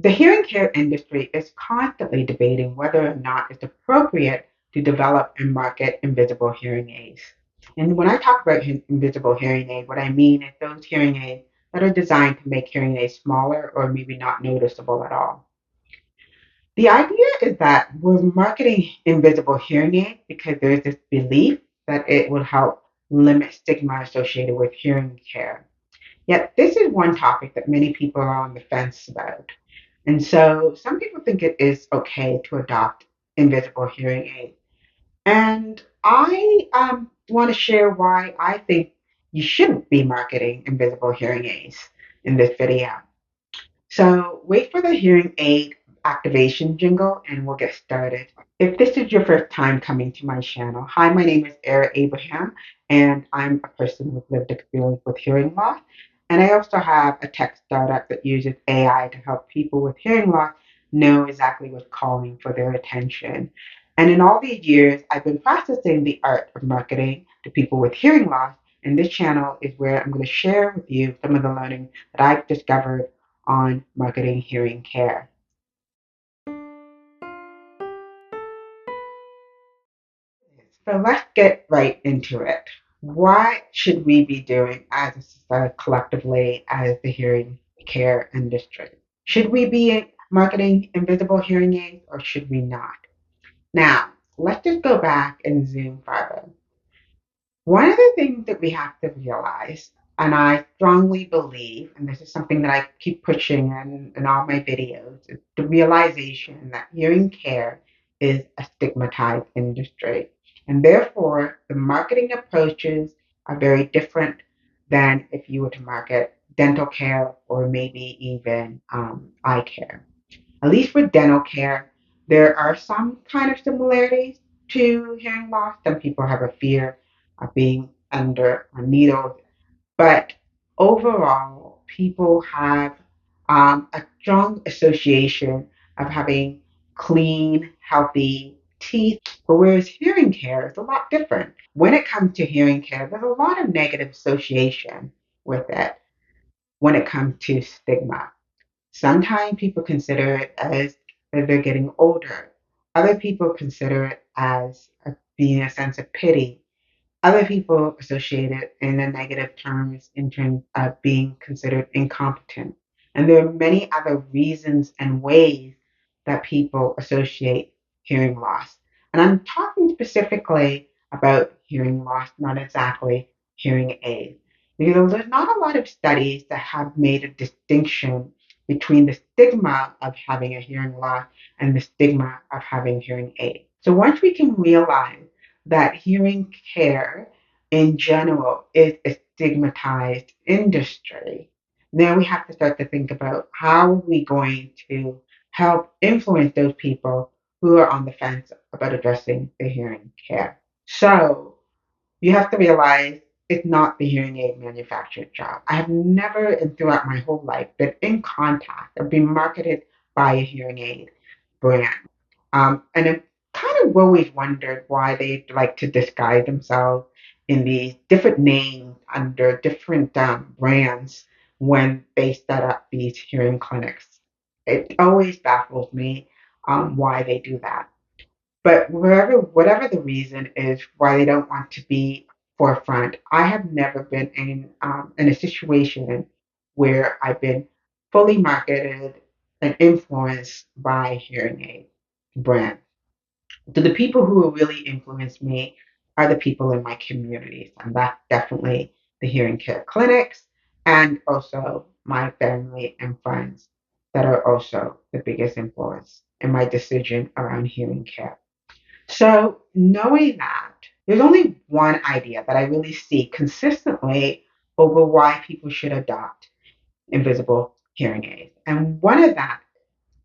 The hearing care industry is constantly debating whether or not it's appropriate to develop and market invisible hearing aids. And when I talk about invisible hearing aid, what I mean is those hearing aids that are designed to make hearing aids smaller or maybe not noticeable at all. The idea is that we're marketing invisible hearing aids because there's this belief that it will help limit stigma associated with hearing care. Yet, this is one topic that many people are on the fence about. And so, some people think it is okay to adopt invisible hearing aids. And I want to share why I think you shouldn't be marketing invisible hearing aids in this video. So, wait for the hearing aid activation jingle and we'll get started. If this is your first time coming to my channel, hi, my name is Era Abraham, and I'm a person with lived experience with hearing loss. And I also have a tech startup that uses AI to help people with hearing loss know exactly what's calling for their attention. And in all these years, I've been practicing the art of marketing to people with hearing loss. And this channel is where I'm going to share with you some of the learning that I've discovered on marketing hearing care. So let's get right into it. What should we be doing as a society collectively as the hearing care industry? Should we be marketing invisible hearing aids or should we not? Now, let's just go back and zoom further. One of the things that we have to realize, and I strongly believe, and this is something that I keep pushing in all my videos, is the realization that hearing care is a stigmatized industry. And therefore, the marketing approaches are very different than if you were to market dental care or maybe even eye care. At least with dental care, there are some kind of similarities to hearing loss. Some people have a fear of being under a needle, but overall, people have a strong association of having clean, healthy teeth. But whereas hearing care is a lot different. When it comes to hearing care, there's a lot of negative association with it when it comes to stigma. Sometimes people consider it as that they're getting older. Other people consider it as being a sense of pity. Other people associate it in the negative terms in terms of being considered incompetent. And there are many other reasons and ways that people associate hearing loss. And I'm talking specifically about hearing loss, not exactly hearing aid. Because there's not a lot of studies that have made a distinction between the stigma of having a hearing loss and the stigma of having hearing aid. So once we can realize that hearing care in general is a stigmatized industry, then we have to start to think about how are we going to help influence those people who are on the fence about addressing the hearing care. So you have to realize it's not the hearing aid manufacturer's job. I have never, and throughout my whole life, been in contact or been marketed by a hearing aid brand. And I kind of always wondered why they like to disguise themselves in these different names under different brands when they set up these hearing clinics. It always baffles me why they do that. But whatever the reason is why they don't want to be forefront, I have never been in a situation where I've been fully marketed and influenced by hearing aid brand. So the people who have really influenced me are the people in my communities, and that's definitely the hearing care clinics and also my family and friends that are also the biggest influence in my decision around hearing care. So, knowing that, there's only one idea that I really see consistently over why people should adopt invisible hearing aids. And one of that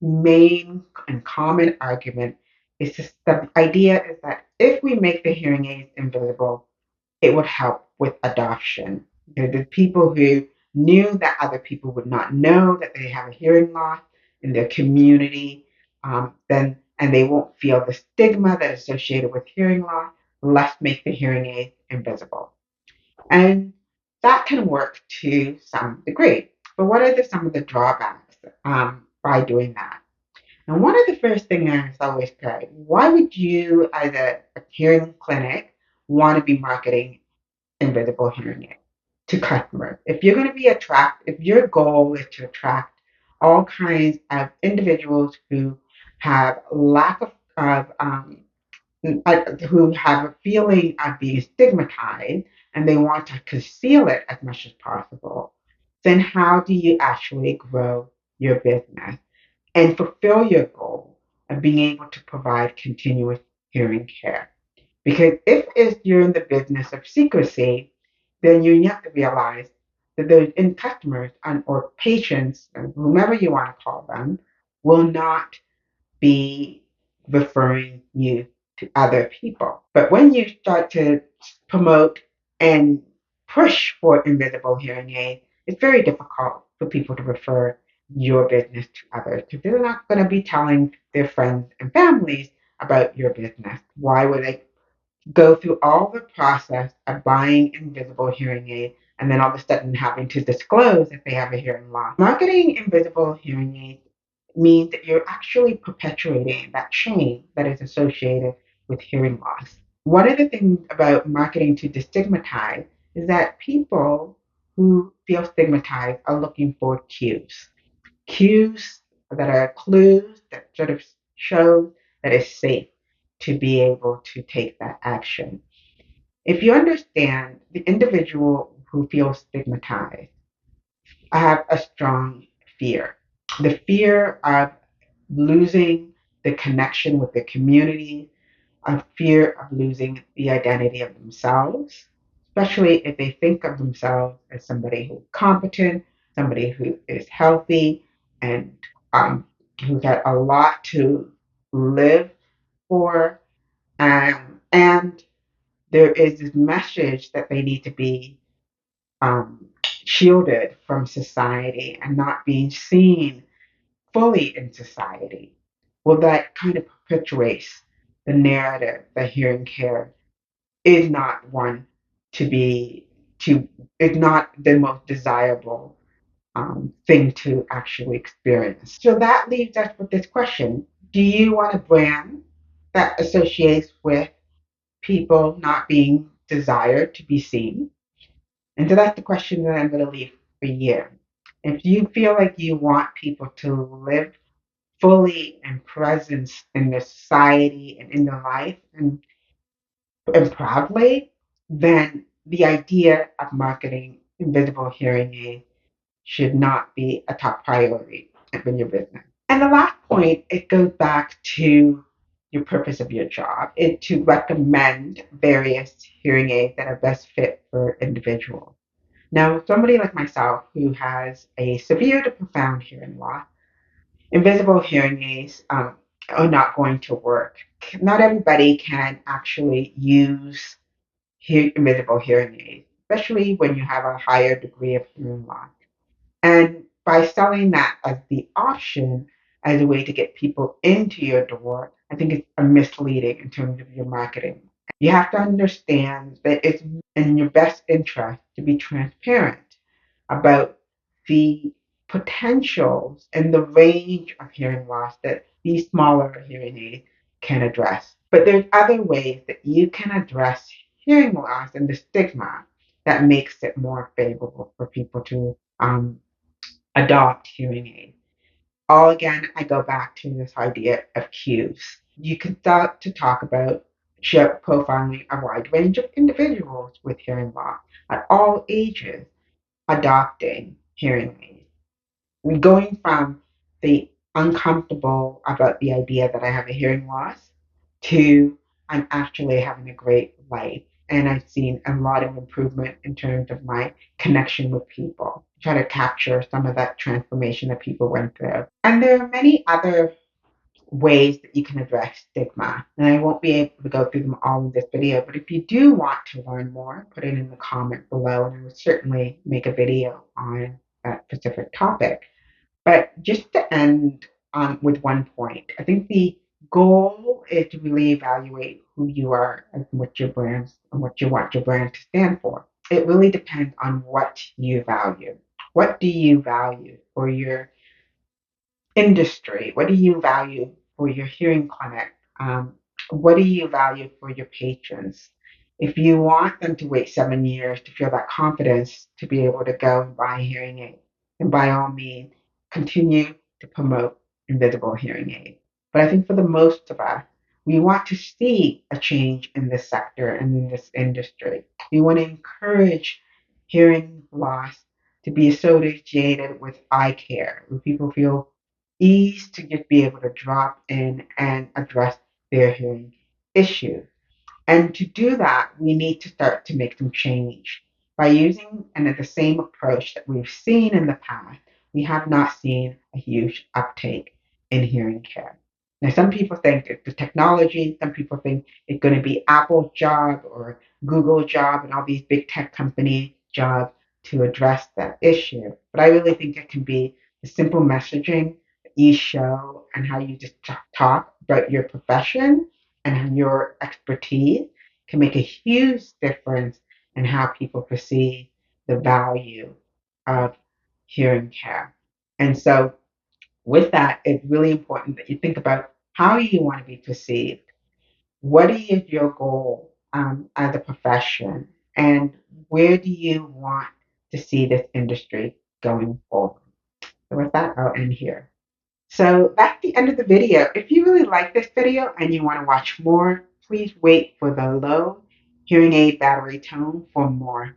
main and common argument is just the idea is that if we make the hearing aids invisible, it would help with adoption. The people who knew that other people would not know that they have a hearing loss in their community, then and they won't feel the stigma that is associated with hearing loss. Let's make the hearing aids invisible, and that can work to some degree. But what are some of the drawbacks? by doing that. And one of the first things I always say, why would you, as a hearing clinic, want to be marketing invisible hearing aids to customers? If you're going to be if your goal is to attract all kinds of individuals who have lack who have a feeling of being stigmatized and they want to conceal it as much as possible, then how do you actually grow your business and fulfill your goal of being able to provide continuous hearing care? Because if you're in the business of secrecy, then you have to realize that those in customers or patients, whomever you want to call them, will not be referring you to other people. But when you start to promote and push for invisible hearing aids, it's very difficult for people to refer your business to others because they're not going to be telling their friends and families about your business. Why would they go through all the process of buying invisible hearing aids and then all of a sudden having to disclose if they have a hearing loss? Marketing invisible hearing aids means that you're actually perpetuating that shame that is associated with hearing loss. One of the things about marketing to destigmatize is that people who feel stigmatized are looking for cues that are clues that sort of show that it's safe to be able to take that action. If you understand the individual who feels stigmatized, I have a strong fear. The fear of losing the connection with the community, a fear of losing the identity of themselves, especially if they think of themselves as somebody who's competent, somebody who is healthy, and who's got a lot to live for. And there is this message that they need to be shielded from society and not being seen fully in society. Well, that kind of perpetuates the narrative that hearing care is not one to be to is not the most desirable thing to actually experience. So that leaves us with this question: do you want a brand that associates with people not being desired to be seen? And so that's the question that I'm going to leave for you. If you feel like you want people to live fully in presence in their society and in their life and proudly, then the idea of marketing invisible hearing aids should not be a top priority in your business. And the last point, it goes back to your purpose of your job, is to recommend various hearing aids that are best fit for individuals. Now, somebody like myself who has a severe to profound hearing loss, invisible hearing aids are not going to work. Not everybody can actually use invisible hearing aids, especially when you have a higher degree of hearing loss. And by selling that as the option, as a way to get people into your door, I think it's misleading in terms of your marketing. You have to understand that it's in your best interest to be transparent about the potentials and the range of hearing loss that these smaller hearing aids can address. But there's other ways that you can address hearing loss and the stigma that makes it more favorable for people to adopt hearing aids. All again, I go back to this idea of cues. You can start to talk about profiling a wide range of individuals with hearing loss at all ages adopting hearing aids. Going from the uncomfortable about the idea that I have a hearing loss to I'm actually having a great life. And I've seen a lot of improvement in terms of my connection with people. Try to capture some of that transformation that people went through. And there are many other ways that you can address stigma. And I won't be able to go through them all in this video, but if you do want to learn more, put it in the comment below and I will certainly make a video on that specific topic. But just to end with one point, I think the goal is to really evaluate who you are and what your brands and what you want your brand to stand for. It really depends on what you value. What do you value for your industry? What do you value for your hearing clinic? What do you value for your patrons? If you want them to wait 7 years to feel that confidence to be able to go and buy a hearing aid, then by all means, continue to promote invisible hearing aid. But I think for the most of us, we want to see a change in this sector and in this industry. We want to encourage hearing loss to be associated with eye care, where people feel ease to just be able to drop in and address their hearing issue. And to do that, we need to start to make some change. By using the same approach that we've seen in the past, we have not seen a huge uptake in hearing care. Now, some people think it's the technology, some people think it's going to be Apple's job or Google's job and all these big tech company jobs to address that issue. But I really think it can be the simple messaging that you show and how you just talk about your profession and your expertise can make a huge difference in how people perceive the value of hearing care. And so, with that, it's really important that you think about how you want to be perceived. What is your goal as a profession? And where do you want to see this industry going forward? So, with that, I'll end here. So that's the end of the video. If you really like this video and you want to watch more, please wait for the low hearing aid battery tone for more.